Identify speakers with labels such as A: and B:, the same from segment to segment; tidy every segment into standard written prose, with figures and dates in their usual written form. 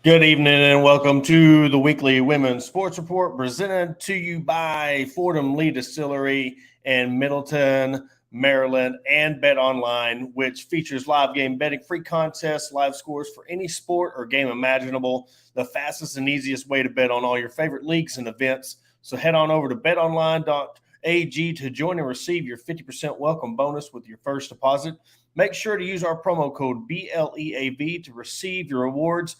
A: Good evening and welcome to the weekly Women's Sports Report presented to you by Fordham Distillery in Middleton, Maryland, and Bet Online, which features live game betting, free contests, live scores for any sport or game imaginable, the fastest and easiest way to bet on all your favorite leagues and events. So head on over to betonline.ag to join and receive your 50% welcome bonus with your first deposit. Make sure to use our promo code BLEAV to receive your rewards.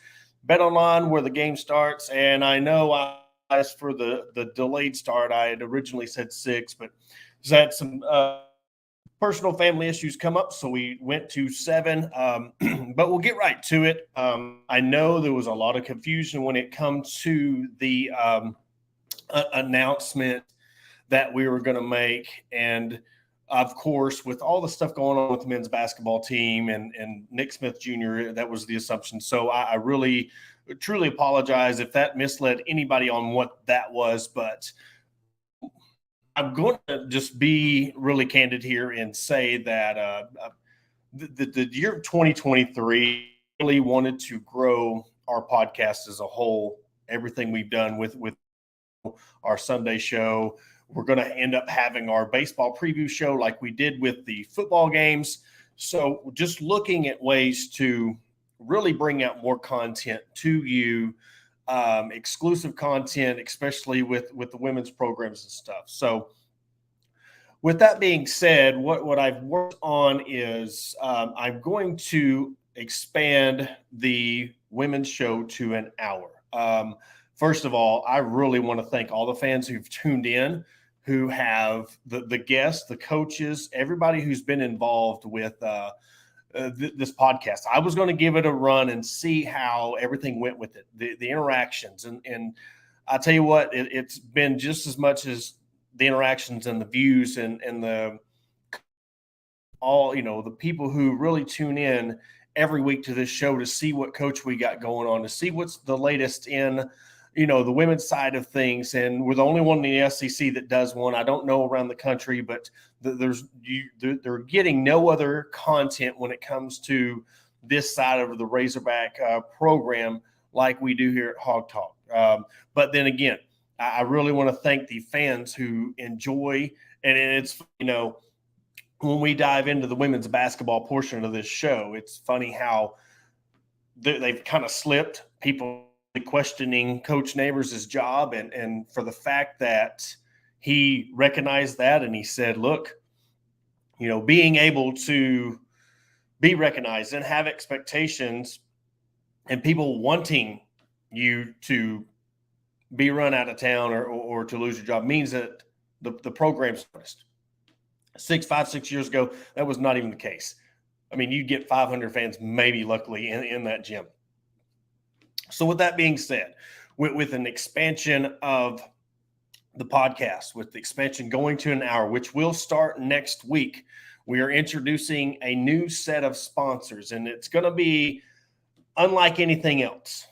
A: Bet Online, where the game starts, and I know I asked for the delayed start. I had originally said 6, but had some personal family issues come up, so we went to 7. But we'll get right to it. I know there was a lot of confusion when it comes to the announcement that we were going to make, and of course, with all the stuff going on with the men's basketball team and Nick Smith Jr., that was the assumption. So I really, truly apologize if that misled anybody on what that was. But I'm going to just be really candid here and say that the year of 2023 really wanted to grow our podcast as a whole, everything we've done with our Sunday show. We're going to end up having our baseball preview show like we did with the football games. So just looking at ways to really bring out more content to you, exclusive content, especially with the women's programs and stuff. So with that being said, what I've worked on is I'm going to expand the women's show to an hour. First of all, I really want to thank all the fans who've tuned in, who have the guests, the coaches, everybody who's been involved with this podcast. I was going to give it a run and see how everything went with it, the interactions. And I tell you what, it's been just as much as the interactions and the views and the all, the people who really tune in every week to this show to see what coach we got going on, to see what's the latest in the women's side of things. And we're the only one in the SEC that does one. I don't know around the country, but they're getting no other content when it comes to this side of the Razorback program like we do here at Hog Talk. But then again, I really want to thank the fans who enjoy, and it's, when we dive into the women's basketball portion of this show, it's funny how they've kind of slipped. People questioning Coach Neighbors' job, and for the fact that he recognized that and he said, look, being able to be recognized and have expectations and people wanting you to be run out of town or to lose your job means that the program's honest. 6 years ago, that was not even the case. I mean, you'd get 500 fans, maybe luckily, in that gym. So with that being said, with an expansion of the podcast, with the expansion going to an hour, which will start next week, we are introducing a new set of sponsors, and it's going to be unlike anything else.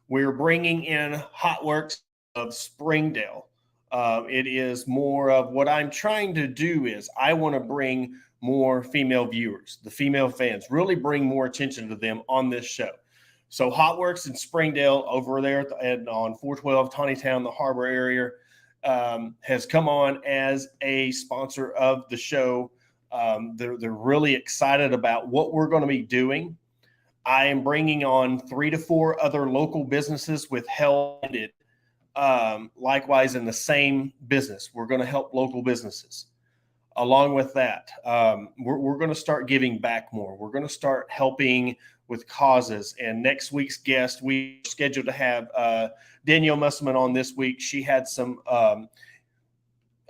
A: We're bringing in Hot Works of Springdale. It is more of what I'm trying to do is I want to bring more female viewers, the female fans, really bring more attention to them on this show. So Hot Works in Springdale over there on 412 Tawnytown, the harbor area, has come on as a sponsor of the show. They're really excited about what we're going to be doing. I am bringing on 3 to 4 other local businesses with help. Likewise, in the same business, we're going to help local businesses. along with that, we're going to start giving back more. We're going to start helping with causes. And next week's guest, we scheduled to have Danielle Musselman on this week. She had some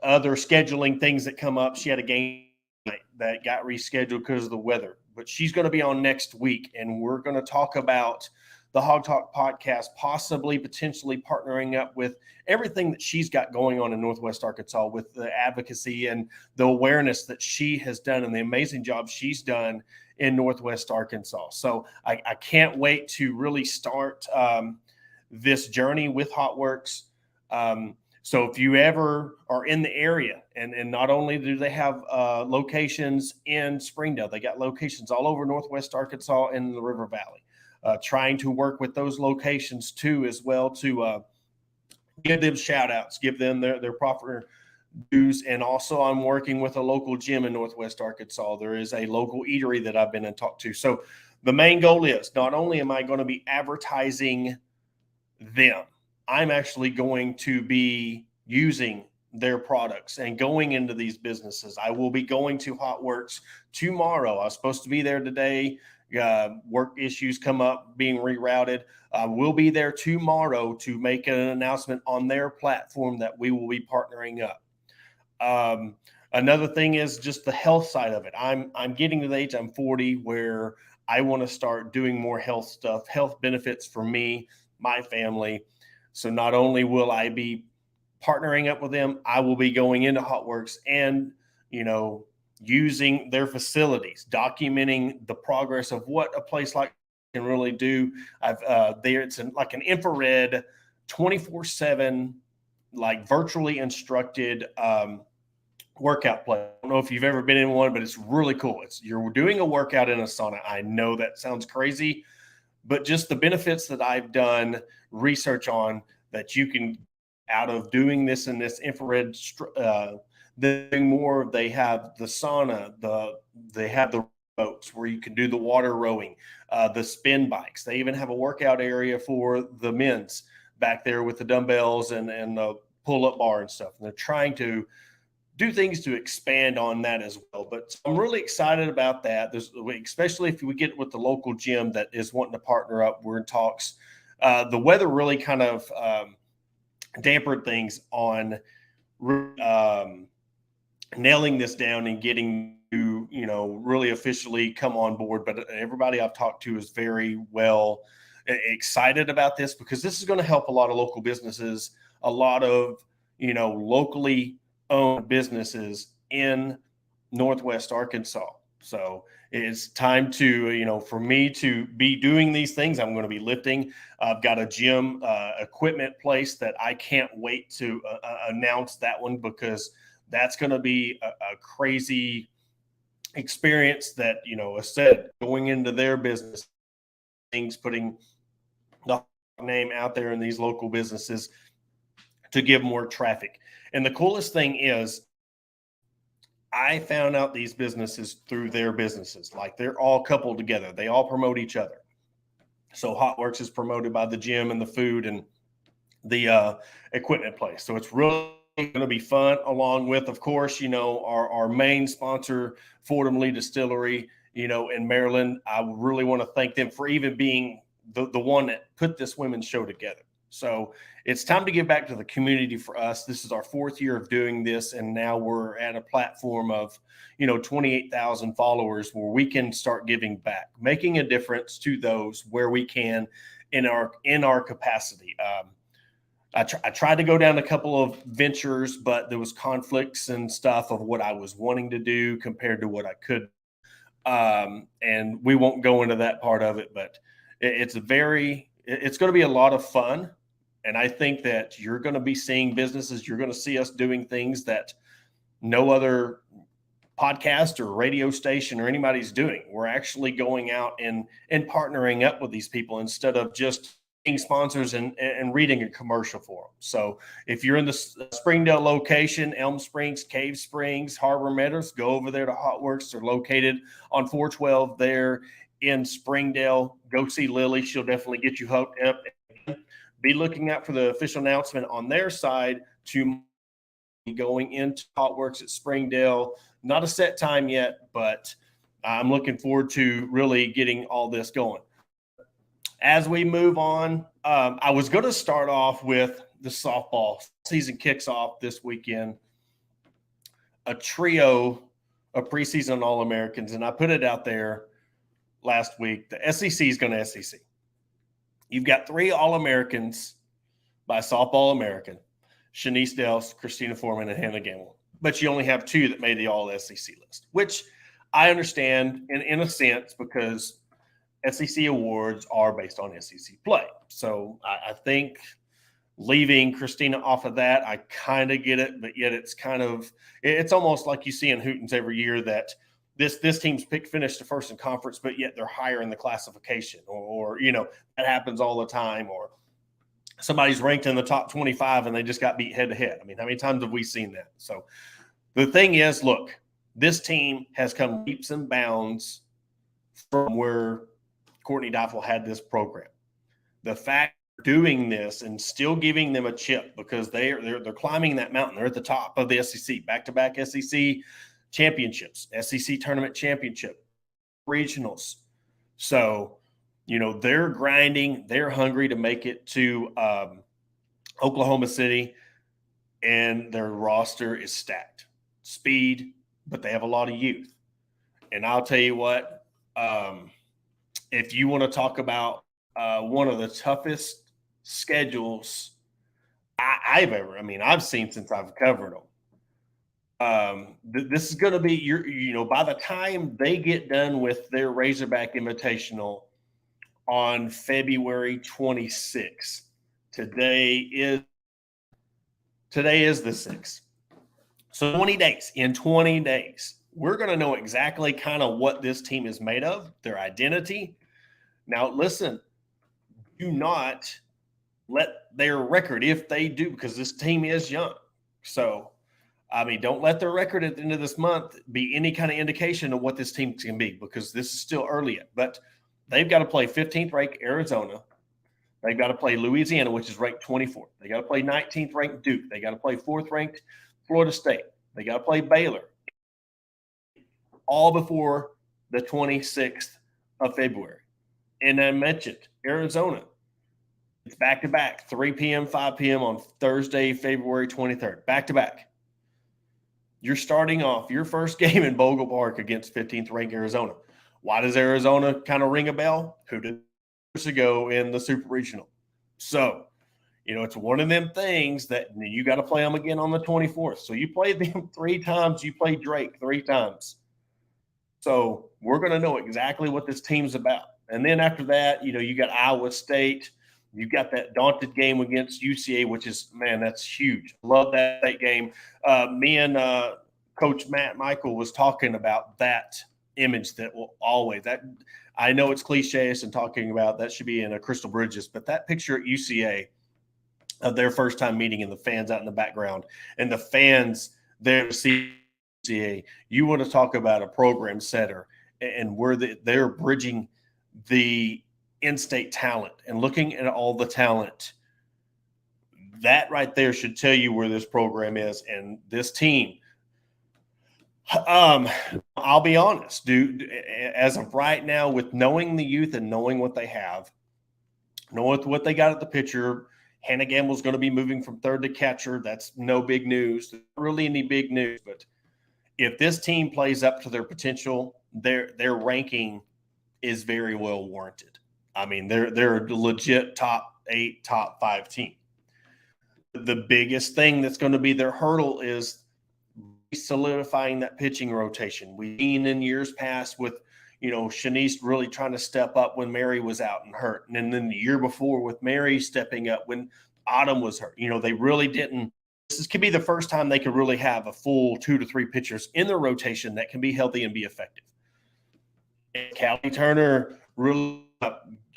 A: other scheduling things that come up. She had a game night that got rescheduled because of the weather, but she's going to be on next week, and we're going to talk about the Hog Talk podcast, possibly potentially partnering up with everything that she's got going on in Northwest Arkansas with the advocacy and the awareness that she has done and the amazing job she's done in Northwest Arkansas. So I can't wait to really start this journey with HotWorks. So if you ever are in the area, and not only do they have locations in Springdale, they got locations all over Northwest Arkansas and the River Valley. Trying to work with those locations too, as well, to give them shout outs, give them their proper dues. And also I'm working with a local gym in Northwest Arkansas. There is a local eatery that I've been in talk to. So the main goal is not only am I going to be advertising them, I'm actually going to be using their products and going into these businesses. I will be going to HotWorks tomorrow. I was supposed to be there today. Work issues come up, being rerouted. We'll be there tomorrow to make an announcement on their platform that we will be partnering up. Another thing is just the health side of it. I'm getting to the age, I'm 40, where I want to start doing more health stuff, health benefits for me, my family. So not only will I be partnering up with them, I will be going into HotWorks and, using their facilities, documenting the progress of what a place like can really do. It's like an infrared 24/7, like virtually instructed workout place. I don't know if you've ever been in one, but it's really cool. You're doing a workout in a sauna. I know that sounds crazy, but just the benefits that I've done research on that you can out of doing this in this infrared more. They have the sauna, they have the boats where you can do the water rowing, the spin bikes. They even have a workout area for the men's back there with the dumbbells and the pull-up bar and stuff. And they're trying to do things to expand on that as well. But I'm really excited about that. Especially if we get with the local gym that is wanting to partner up. We're in talks. The weather really kind of dampened things on nailing this down and getting to, really officially come on board. But everybody I've talked to is very well excited about this, because this is going to help a lot of local businesses, a lot of, locally owned businesses in Northwest Arkansas. So it's time to, for me to be doing these things. I'm going to be lifting. I've got a gym equipment place that I can't wait to announce that one, because that's going to be a crazy experience that, I said, going into their business, things, putting the name out there in these local businesses to give more traffic. And the coolest thing is, I found out these businesses through their businesses. Like, they're all coupled together. They all promote each other. So HotWorks is promoted by the gym and the food and the equipment place. So it's really going to be fun, along with, of course, our main sponsor, Fordham Distillery, in Maryland. I really want to thank them for even being the one that put this women's show together. So it's time to give back to the community for us. This is our 4th year of doing this, and now we're at a platform of, 28,000 followers where we can start giving back, making a difference to those where we can in our capacity. I tried to go down a couple of ventures, but there was conflicts and stuff of what I was wanting to do compared to what I could. And we won't go into that part of it, but it's going to be a lot of fun. And I think that you're going to be seeing businesses, you're going to see us doing things that no other podcast or radio station or anybody's doing. We're actually going out and partnering up with these people instead of just being sponsors and reading a commercial for them. So if you're in the Springdale location, Elm Springs, Cave Springs, Harbor Meadows, go over there to HotWorks. They're located on 412 there in Springdale. Go see Lily. She'll definitely get you hooked up. Be looking out for the official announcement on their side to going into HotWorks at Springdale not a set time yet, but I'm looking forward to really getting all this going. As we move on, I was going to start off with the softball season kicks off this weekend. A trio of preseason All-Americans, and I put it out there last week. The SEC is going to SEC. You've got 3 All-Americans by Softball American, Shanice Dells, Christina Foreman, and Hannah Gamble. But you only have 2 that made the All-SEC list, which I understand in a sense because SEC awards are based on SEC play. So I think leaving Christina off of that, I kind of get it, but yet it's almost like you see in Hootens every year that this team's finished the first in conference, but yet they're higher in the classification or that happens all the time, or somebody's ranked in the top 25 and they just got beat head to head. I mean, how many times have we seen that? So the thing is, look, this team has come leaps and bounds from where Courtney Deifel had this program. The fact doing this and still giving them a chip because they're climbing that mountain. They're at the top of the SEC, back-to-back SEC championships, SEC tournament championship, regionals. So, they're grinding. They're hungry to make it to Oklahoma City, and their roster is stacked. Speed, but they have a lot of youth. And I'll tell you what, if you want to talk about one of the toughest schedules I've seen since I've covered them. This is going to be by the time they get done with their Razorback Invitational on February 26th. Today is the 6th. So 20 days. In 20 days, we're going to know exactly kind of what this team is made of, their identity. Now, listen, do not let their record, if they do, because this team is young. So, don't let their record at the end of this month be any kind of indication of what this team can be, because this is still early yet. But they've got to play 15th ranked Arizona. They've got to play Louisiana, which is ranked 24th. They got to play 19th ranked Duke. They got to play 4th ranked Florida State. They got to play Baylor. All before the 26th of February. And I mentioned Arizona. It's back-to-back, 3 p.m., 5 p.m. on Thursday, February 23rd. Back-to-back. You're starting off your first game in Bogle Park against 15th ranked Arizona. Why does Arizona kind of ring a bell? Who did years ago in the Super Regional? So, it's one of them things that you got to play them again on the 24th. So you played them 3 times. You played Drake 3 times. So we're going to know exactly what this team's about. And then after that, you got Iowa State. You've got that daunted game against UCA, which is, man, that's huge. Love that game. Me and Coach Matt Michael was talking about that image that will always – that I know it's cliche and talking about that should be in a Crystal Bridges, but that picture at UCA of their first time meeting and the fans out in the background and the fans there to see UCA, you want to talk about a program setter and where they're bridging the in-state talent and looking at all the talent. That right there should tell you where this program is and this team. I'll be honest, dude, as of right now, with knowing the youth and knowing what they have, knowing what they got at the pitcher, Hannah Gamble's going to be moving from third to catcher. That's no big news. Not really any big news, but if this team plays up to their potential, their ranking is very well warranted. They're a legit top 8, top 5 team. The biggest thing that's going to be their hurdle is solidifying that pitching rotation. We've seen in years past with, Shanice really trying to step up when Mary was out and hurt. And then the year before with Mary stepping up when Autumn was hurt. They really didn't. This could be the first time they could really have a full 2 to 3 pitchers in their rotation that can be healthy and be effective. And Callie Turner really, I'm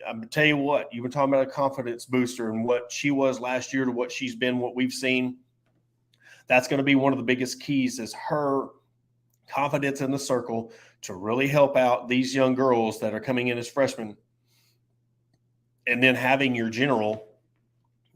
A: going to tell you what, you've been talking about a confidence booster and what she was last year to what she's been, what we've seen. That's going to be one of the biggest keys is her confidence in the circle to really help out these young girls that are coming in as freshmen. And then having your general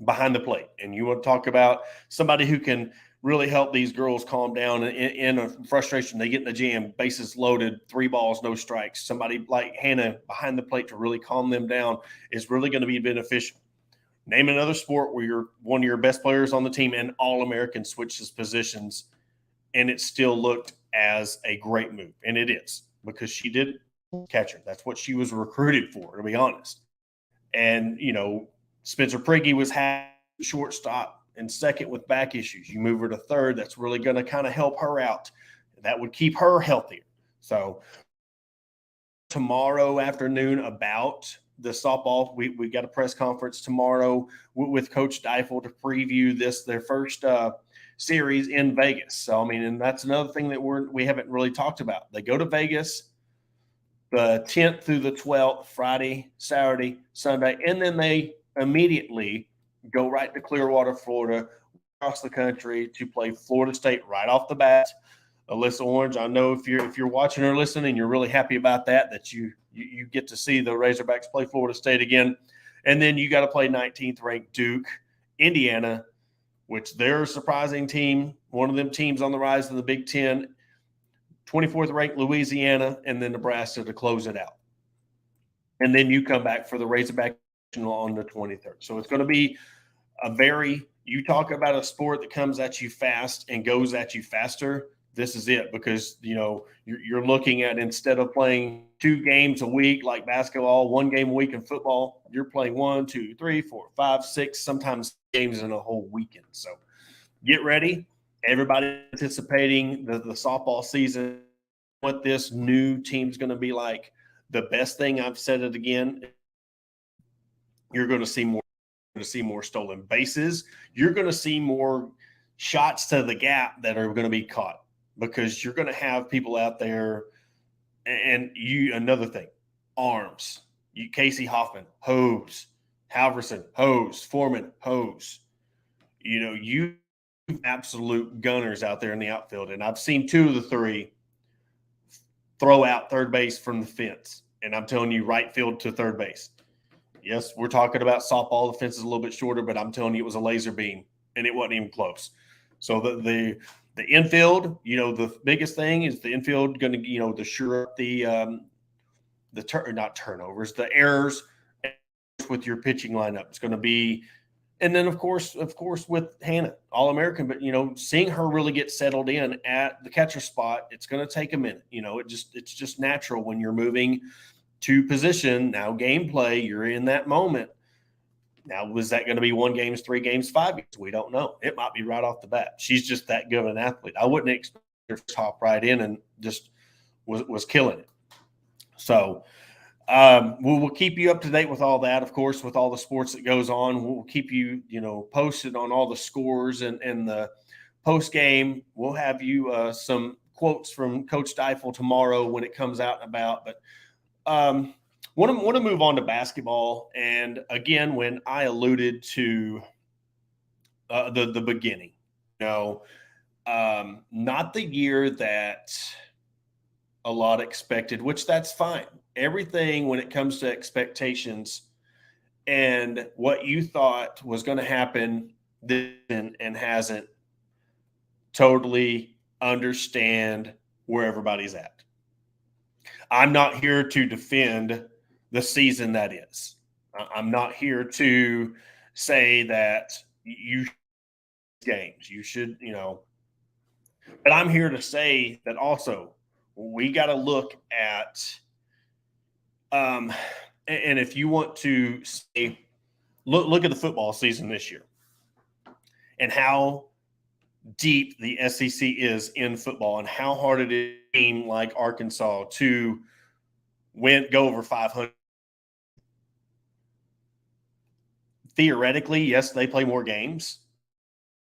A: behind the plate. And you want to talk about somebody who can really help these girls calm down in a frustration. They get in the jam, bases loaded, 3 balls, no strikes. Somebody like Hannah behind the plate to really calm them down is really going to be beneficial. Name another sport where you're one of your best players on the team and All-American switches positions, and it still looked as a great move. And it is, because she did catcher. That's what she was recruited for, to be honest. And, Spencer Prigge was shortstop and second with back issues. You move her to third. That's really going to kind of help her out. That would keep her healthier. So tomorrow afternoon about the softball, we got a press conference tomorrow with Coach Deifel to preview their first series in Vegas. So, and that's another thing that we haven't really talked about. They go to Vegas the 10th through the 12th, Friday, Saturday, Sunday, and then they immediately go right to Clearwater, Florida, across the country to play Florida State right off the bat. Alyssa Orange, I know if you're watching or listening, you're really happy about that you get to see the Razorbacks play Florida State again. And then you got to play 19th ranked Duke, Indiana, which they're a surprising team, one of them teams on the rise in the Big Ten, 24th ranked Louisiana, and then Nebraska to close it out. And then you come back for the Razorback on the 23rd. So it's going to be you talk about a sport that comes at you fast and goes at you faster. This is it, because, you're looking at, instead of playing 2 games a week like basketball, 1 game a week in football, you're playing 1, 2, 3, 4, 5, 6, sometimes games in a whole weekend. So get ready. Everybody anticipating the softball season, what this new team's going to be like. The best thing, I've said it again, you're going to see more stolen bases. You're going to see more shots to the gap that are going to be caught, because you're going to have people out there. And another thing, arms. Casey Hoffman, hose. Halverson, hose. Foreman, hose. You absolute gunners out there in the outfield. And I've seen 2 of the 3 throw out third base from the fence. And I'm telling you, right field to third base. Yes, we're talking about softball. The fence is a little bit shorter, but I'm telling you, it was a laser beam, and it wasn't even close. So the infield, the biggest thing is the infield going to, to shore up not turnovers, the errors with your pitching lineup. It's going to be, and then of course with Hannah, All-American, but seeing her really get settled in at the catcher spot, it's going to take a minute. It's just natural when you're moving to position. Now gameplay, you're in that moment. Now, was that going to be 1 game, 3 games, 5 games? We don't know. It might be right off the bat. She's just that good of an athlete. I wouldn't expect her to hop right in and just was killing it. So we'll keep you up to date with all that, of course, with all the sports that goes on. We'll keep you, posted on all the scores and the post game. We'll have you some quotes from Coach Deifel tomorrow when it comes out and about. But want to move on to basketball. And again, when I alluded to the beginning, not the year that a lot expected, which that's fine. Everything when it comes to expectations and what you thought was going to happen then and hasn't, totally understand where everybody's at. I'm not here to defend the season that is. I'm not here to say that you games, you should, but I'm here to say that also we got to look at, and if you want to say, look at the football season this year and how deep the SEC is in football and how hard it is for a team like Arkansas to go over 500. Theoretically, yes, they play more games,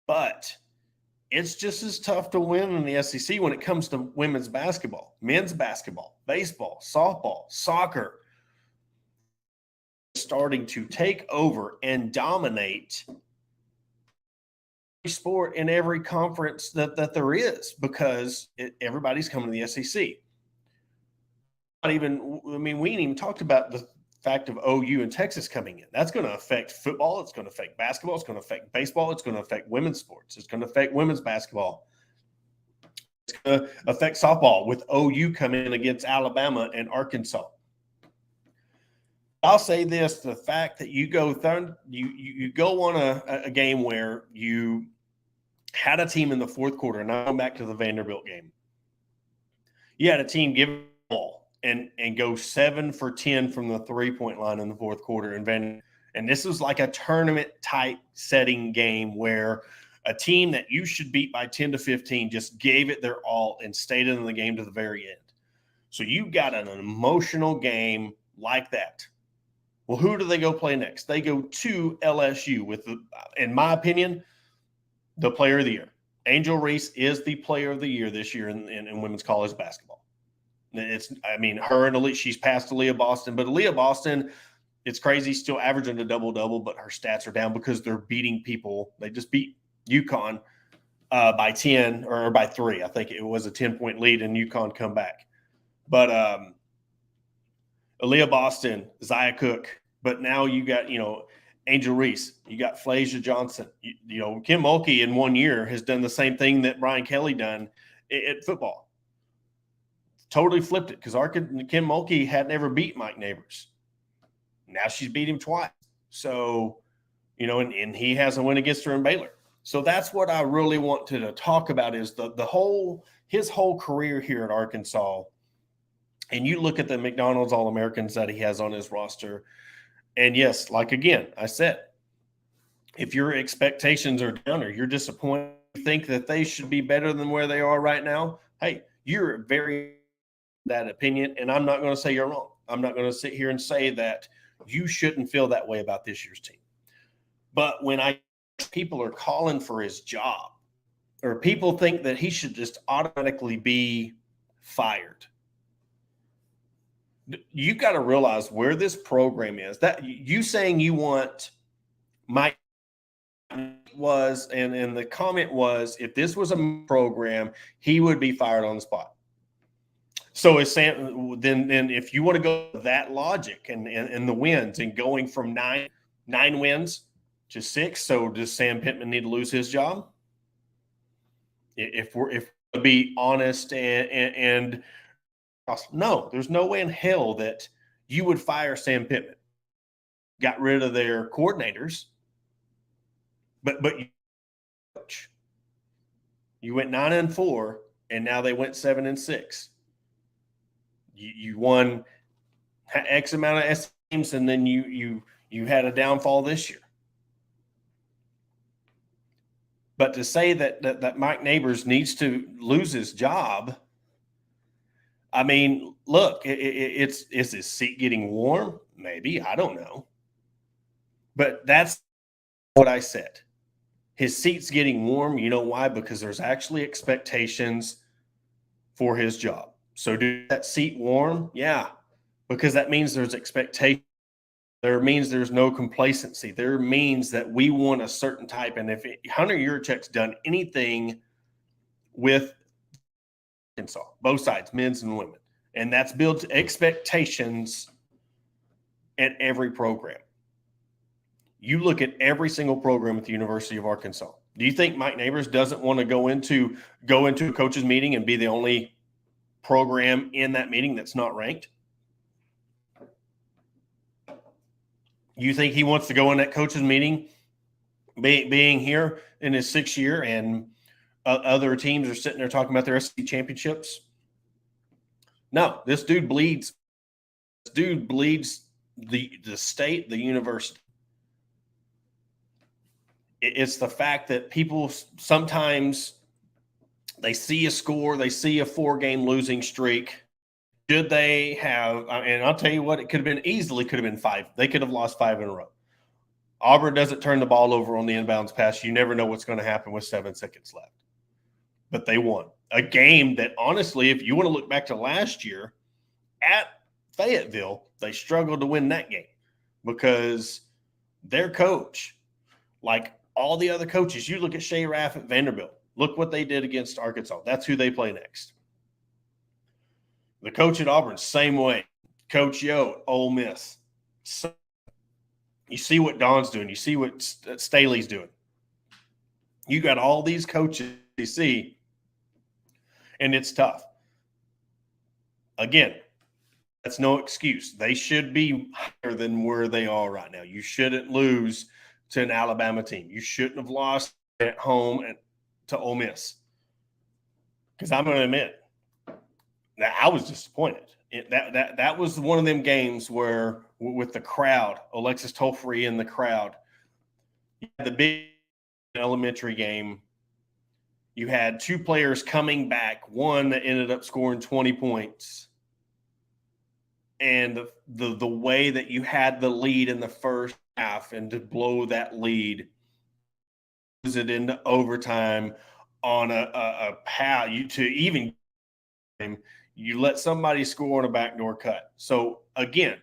A: but it's just as tough to win in the SEC when it comes to women's basketball, men's basketball, baseball, softball, soccer. Starting to take over and dominate sport in every conference that there is, because everybody's coming to the SEC. We ain't even talked about the fact of OU and Texas coming in. That's going to affect football. It's going to affect basketball. It's going to affect baseball. It's going to affect women's sports. It's going to affect women's basketball. It's going to affect softball with OU coming in against Alabama and Arkansas. I'll say this: the fact that you go you go on a game where you had a team in the fourth quarter, and I'm back to the Vanderbilt game. You had a team give the ball and go 7 for 10 from the 3-point line in the fourth quarter, and this was like a tournament type setting game where a team that you should beat by 10 to 15 just gave it their all and stayed in the game to the very end. So you got an emotional game like that. Well, who do they go play next? They go to LSU with, in my opinion, the player of the year. Angel Reese is the player of the year this year in women's college basketball. Her and she's passed Aaliyah Boston, but Aaliyah Boston, it's crazy, still averaging a double-double, but her stats are down because they're beating people. They just beat UConn by 10 or by 3. I think it was a 10-point lead, and UConn come back. But Aaliyah Boston, Zia Cook, but now you got, Angel Reese, you got Flasia Johnson. Kim Mulkey in 1 year has done the same thing that Brian Kelly done at football. Totally flipped it because Kim Mulkey had never beat Mike Neighbors. Now she's beat him twice. So, and he has a win against her in Baylor. So that's what I really want to talk about is his whole career here at Arkansas. And you look at the McDonald's All-Americans that he has on his roster. And yes, like again, I said, if your expectations are down or you're disappointed, you think that they should be better than where they are right now, hey, you're very that opinion, and I'm not going to say you're wrong. I'm not going to sit here and say that you shouldn't feel that way about this year's team. But when people are calling for his job, or people think that he should just automatically be fired, you got to realize where this program is. That you saying you want Mike was, and the comment was, if this was a program, he would be fired on the spot. So is Sam, then if you want to go with that logic and the wins and going from nine wins to 6, so does Sam Pittman need to lose his job? If we're to be honest and no, there's no way in hell that you would fire Sam Pittman. Got rid of their coordinators, but you went 9-4, and now they went 7-6. You won X amount of teams, and then you had a downfall this year. But to say that Mike Neighbors needs to lose his job, I mean, look, is his seat getting warm? Maybe. I don't know. But that's what I said. His seat's getting warm. You know why? Because there's actually expectations for his job. So do that seat warm? Yeah, because that means there's expectation. There means there's no complacency. There means that we want a certain type. And if Hunter Yurachek's done anything with Arkansas, both sides, men's and women, and that's built expectations at every program. You look at every single program at the University of Arkansas. Do you think Mike Neighbors doesn't want to go into a coach's meeting and be the only program in that meeting that's not ranked? You think he wants to go in that coach's meeting, being here in his 6th year, and other teams are sitting there talking about their SEC championships? No, this dude bleeds. This dude bleeds the state, the university. It's the fact that people sometimes they see a score, they see a 4-game losing streak. Should they have, and I'll tell you what, it could have been 5. They could have lost 5 in a row. Auburn doesn't turn the ball over on the inbounds pass. You never know what's going to happen with 7 seconds left. But they won a game that, honestly, if you want to look back to last year at Fayetteville, they struggled to win that game because their coach, like all the other coaches, you look at Shea Raff at Vanderbilt, look what they did against Arkansas. That's who they play next. The coach at Auburn, same way. Coach Yo at Ole Miss. So you see what Don's doing. You see what Staley's doing. You got all these coaches you see, and it's tough. Again, that's no excuse. They should be higher than where they are right now. You shouldn't lose to an Alabama team. You shouldn't have lost at home to Ole Miss. Because I'm going to admit that I was disappointed. That was one of them games where, with the crowd, Alexis Tolfree in the crowd, you had the big elementary game. You had two players coming back, one that ended up scoring 20 points. And the way that you had the lead in the first half, and to blow that lead, lose it into overtime on a path to even you let somebody score on a backdoor cut. So again,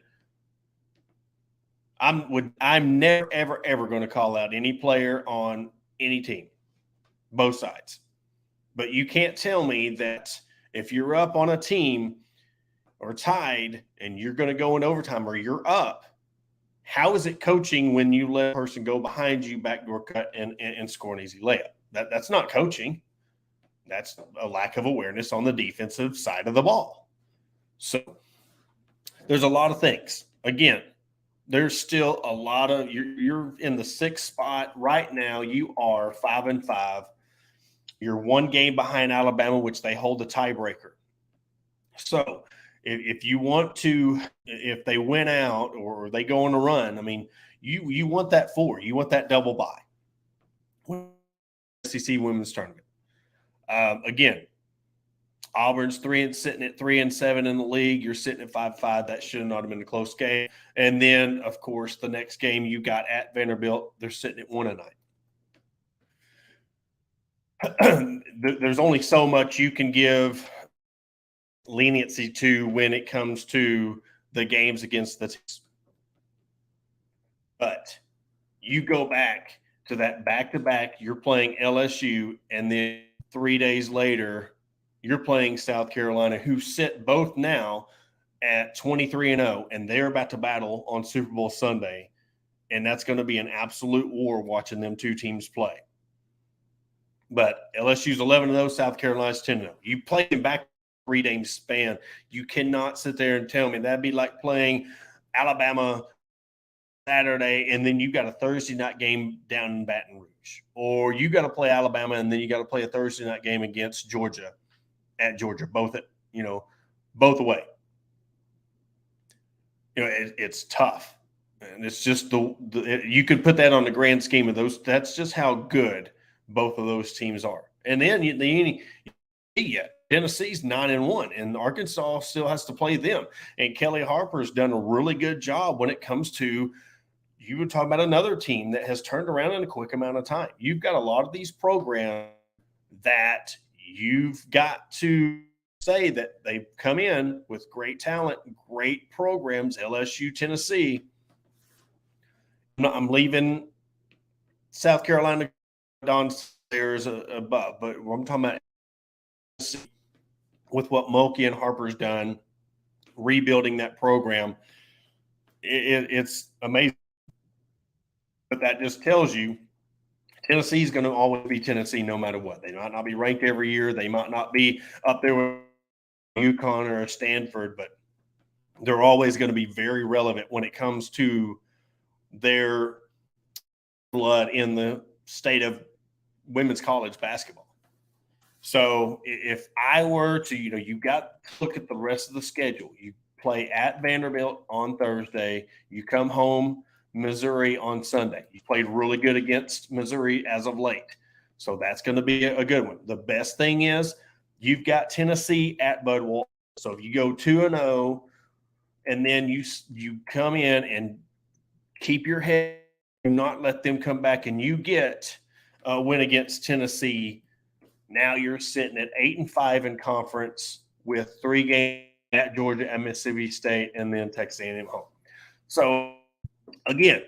A: I'm never ever going to call out any player on any team, both sides. But you can't tell me that if you're up on a team or tied and you're going to go in overtime, or you're up, how is it coaching when you let a person go behind you, backdoor cut, and score an easy layup? That's not coaching. That's a lack of awareness on the defensive side of the ball. So there's a lot of things. Again, there's still a lot of – you're in the 6th spot right now. You are 5-5. You're one game behind Alabama, which they hold the tiebreaker. So if you want to – if they win out or they go on a run, I mean, you want that 4. You want that double bye. SEC Women's Tournament. Again, Auburn's sitting at 3-7 in the league. You're sitting at 5-5. That should not have been a close game. And then, of course, the next game you got at Vanderbilt, they're sitting at 1-9. There's only so much you can give leniency to when it comes to the games against the teams. But you go back to that back-to-back, you're playing LSU, and then 3 days later, you're playing South Carolina, who sit both now at 23-0, and they're about to battle on Super Bowl Sunday. And that's going to be an absolute war watching them two teams play. But LSU's 11-0, South Carolina's 10-0. You play them back 3-day span. You cannot sit there and tell me that'd be like playing Alabama Saturday, and then you got a Thursday night game down in Baton Rouge, or you got to play Alabama, and then you got to play a Thursday night game against Georgia at Georgia, both away. It's tough, and it's just you could put that on the grand scheme of those. That's just how good both of those teams are. And then Tennessee's 9-1, and Arkansas still has to play them. And Kelly Harper's done a really good job when it comes to. You would talk about another team that has turned around in a quick amount of time. You've got a lot of these programs that you've got to say that they've come in with great talent, great programs, LSU, Tennessee. I'm leaving South Carolina downstairs above, but I'm talking about with what Mulkey and Harper's done, rebuilding that program. It's amazing. But that just tells you Tennessee is going to always be Tennessee no matter what. They might not be ranked every year. They might not be up there with UConn or Stanford, but they're always going to be very relevant when it comes to their blood in the state of women's college basketball. So if I were to, you've got to look at the rest of the schedule. You play at Vanderbilt on Thursday. You come home Missouri on Sunday. You played really good against Missouri as of late. So that's going to be a good one. The best thing is you've got Tennessee at Budweiser. So if you go 2-0 and then you come in and keep your head, do not let them come back, and you get a win against Tennessee, now you're sitting at 8-5 in conference with 3 games at Georgia and Mississippi State, and then Texas A&M home. So again,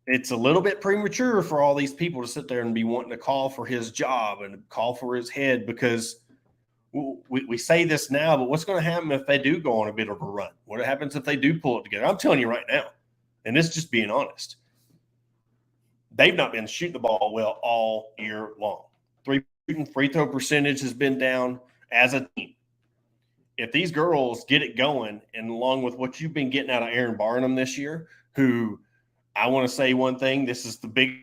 A: it's a little bit premature for all these people to sit there and be wanting to call for his job and call for his head, because we say this now, but what's going to happen if they do go on a bit of a run? What happens if they do pull it together? I'm telling you right now, and this is just being honest, they've not been shooting the ball well all year long. Free throw percentage has been down as a team. If these girls get it going, and along with what you've been getting out of Aaron Barnum this year, who I want to say one thing, this is the big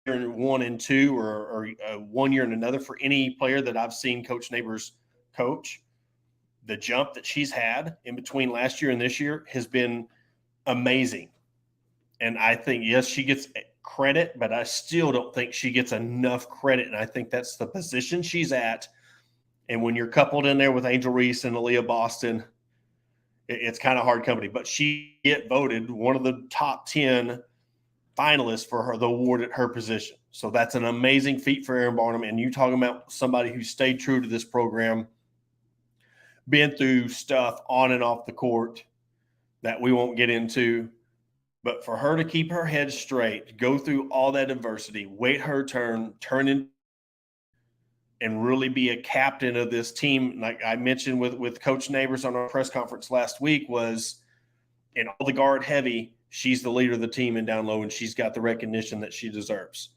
A: year in 1 and 2 or 1 year and another for any player that I've seen Coach Neighbors coach. The jump that she's had in between last year and this year has been amazing. And I think, yes, she gets credit, but I still don't think she gets enough credit. And I think that's the position she's at. And when you're coupled in there with Angel Reese and Aaliyah Boston, it's kind of hard company. But she get voted one of the top 10 finalists for the award at her position. So that's an amazing feat for Aaron Barnum. And you talking about somebody who stayed true to this program, been through stuff on and off the court that we won't get into. But for her to keep her head straight, go through all that adversity, wait her turn in, and really be a captain of this team, like I mentioned with Coach Neighbors on our press conference last week, was in all the guard heavy, she's the leader of the team in down low, and she's got the recognition that she deserves.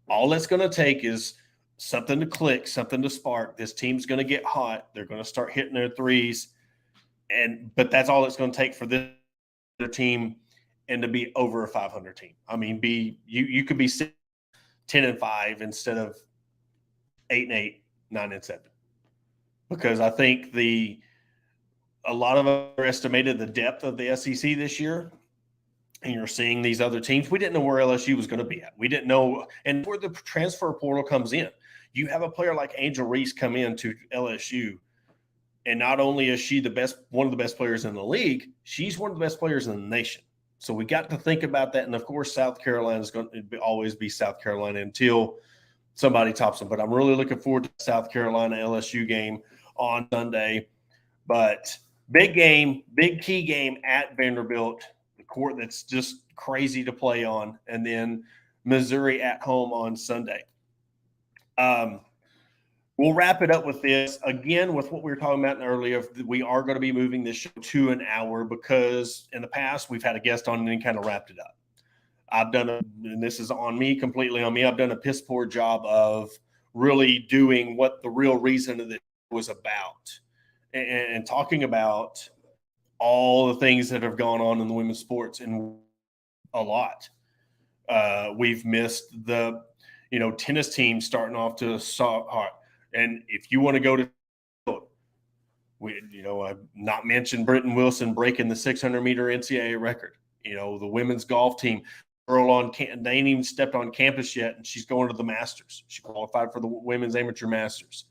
A: All that's going to take is something to click, something to spark. This team's going to get hot. They're going to start hitting their threes. But that's all it's going to take for this team and to be over a 500 team. I mean, you could be 10-5 instead of 8-8, 9-7, because I think a lot of us underestimated the depth of the SEC this year, and you're seeing these other teams. We didn't know where LSU was going to be at. We didn't know, and where the transfer portal comes in. You have a player like Angel Reese come into LSU, and not only is she one of the best players in the league, she's one of the best players in the nation. So we got to think about that. And of course, South Carolina is going to always be South Carolina until somebody tops them. But I'm really looking forward to the South Carolina LSU game on Sunday. But big game, big key game at Vanderbilt, the court that's just crazy to play on. And then Missouri at home on Sunday. We'll wrap it up with this. Again, with what we were talking about earlier, we are going to be moving this show to an hour because in the past we've had a guest on and then kind of wrapped it up. And this is on me, completely on me, I've done a piss poor job of really doing what the real reason of it was about and talking about all the things that have gone on in the women's sports, and a lot. We've missed the, tennis team starting off to hard. And if you want to go to, I've not mentioned Britton Wilson breaking the 600-meter NCAA record. The women's golf team, girl they ain't even stepped on campus yet, and she's going to the Masters. She qualified for the women's amateur Masters.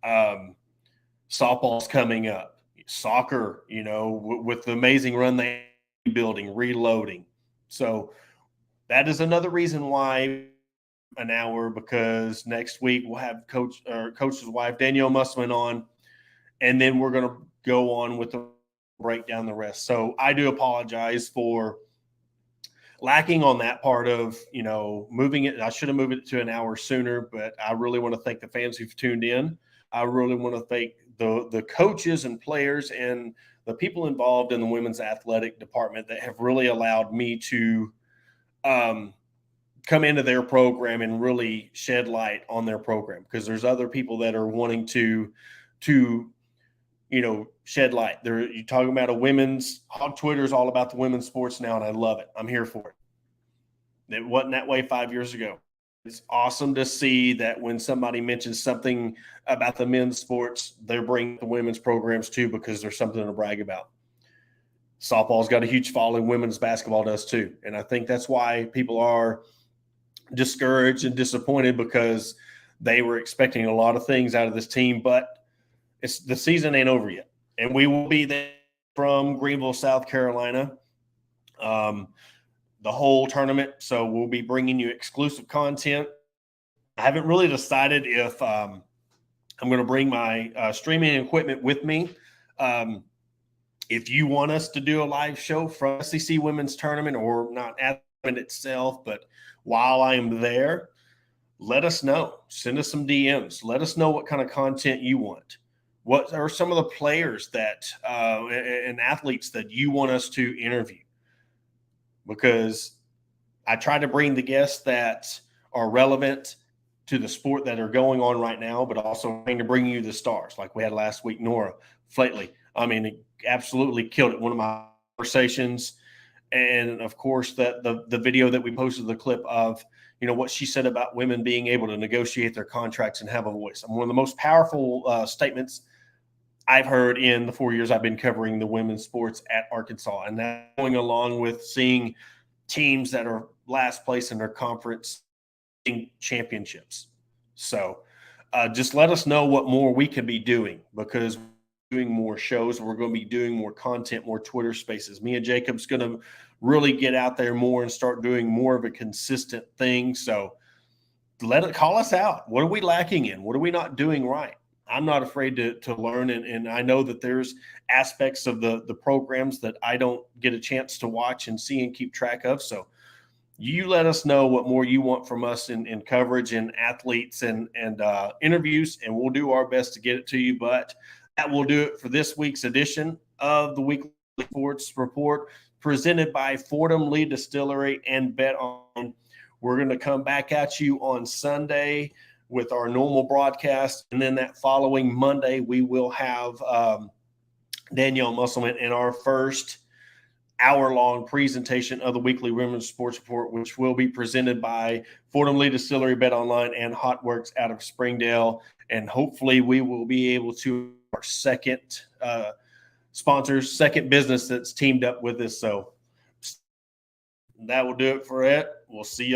A: Softball's coming up. Soccer, with the amazing run they building, reloading. So that is another reason why an hour, because next week we'll have coach's wife Danielle Musselman on, and then we're going to go on with the break down the rest. So I do apologize for lacking on that part of moving it. I should have moved it to an hour sooner, but I really want to thank the fans who've tuned in. I really want to thank the coaches and players and the people involved in the women's athletic department that have really allowed me to come into their program and really shed light on their program, because there's other people that are wanting to shed light. You're talking about Hog Twitter is all about the women's sports now, and I love it. I'm here for it. It wasn't that way 5 years ago. It's awesome to see that when somebody mentions something about the men's sports, they're bringing the women's programs too, because there's something to brag about. Softball's got a huge following. Women's basketball does too. And I think that's why people are discouraged and disappointed, because they were expecting a lot of things out of this team, but the season ain't over yet. And we will be there from Greenville, South Carolina, the whole tournament. So we'll be bringing you exclusive content. I haven't really decided if I'm going to bring my streaming equipment with me. If you want us to do a live show from SEC women's tournament, or not at it itself, but while I am there, let us know. Send us some DMs. Let us know what kind of content you want. What are some of the players that and athletes that you want us to interview? because I try to bring the guests that are relevant to the sport that are going on right now, but also trying to bring you the stars. Like we had last week, Nora Flatley. I mean, it absolutely killed it. One of my conversations. And of course, the video that we posted, the clip of, what she said about women being able to negotiate their contracts and have a voice. One of the most powerful statements I've heard in the 4 years I've been covering the women's sports at Arkansas. And that going along with seeing teams that are last place in their conference championships. So just let us know what more we can be doing, because we're doing more shows. We're going to be doing more content, more Twitter spaces. Me and Jacob's going to really get out there more and start doing more of a consistent thing. So call us out. What are we lacking in? What are we not doing right? I'm not afraid to learn. And I know that there's aspects of the programs that I don't get a chance to watch and see and keep track of. So you let us know what more you want from us in coverage and athletes and interviews, and we'll do our best to get it to you. But that will do it for this week's edition of the Weekly Sports Report, presented by Fordham Lee Distillery and Bet On. We're going to come back at you on Sunday with our normal broadcast, and then that following Monday we will have Danielle Musselman in our first hour-long presentation of the Weekly Women's Sports Report, which will be presented by Fordham Lee Distillery, Bet Online, and Hot Works out of Springdale. And hopefully we will be able to our second sponsors, second business that's teamed up with us. So that will do it for it. We'll see you.